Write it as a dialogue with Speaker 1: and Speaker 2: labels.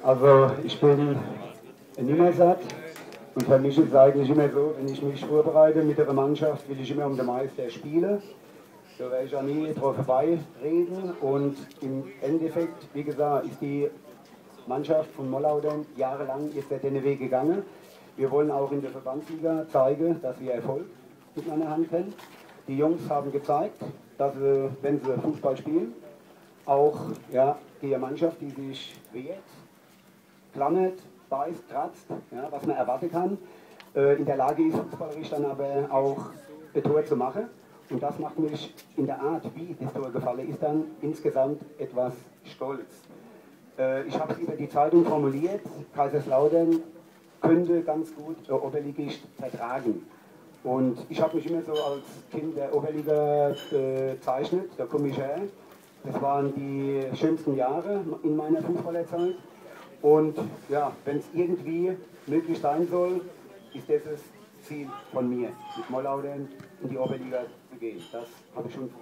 Speaker 1: Also ich bin Nimmersatt und für mich ist es eigentlich immer so, wenn ich mich vorbereite mit der Mannschaft, will ich immer um den Meister spielen. Da werde ich auch nie drauf vorbeireden und im Endeffekt, wie gesagt, ist die Mannschaft von Mollauden jahrelang jetzt den Weg gegangen. Wir wollen auch in der Verbandsliga zeigen, dass wir Erfolg mit einer Hand haben. Die Jungs haben gezeigt, dass sie, wenn sie Fußball spielen, auch ja, die Mannschaft, die sich wehrt, klammert, beißt, kratzt, ja, was man erwarten kann, in der Lage ist, fußballerisch dann aber auch ein Tor zu machen. Und das macht mich in der Art, wie das Tor gefallen ist, dann insgesamt etwas stolz. Ich habe es über die Zeitung formuliert, Kaiserslautern könnte ganz gut Oberligist vertragen. Und ich habe mich immer so als Kind der Oberliga bezeichnet, da komme ich her. Das waren die schönsten Jahre in meiner Fußballerzeit. Und ja, wenn es irgendwie möglich sein soll, ist das Ziel von mir, mit Mollauden in die Oberliga zu gehen. Das habe ich schon vor.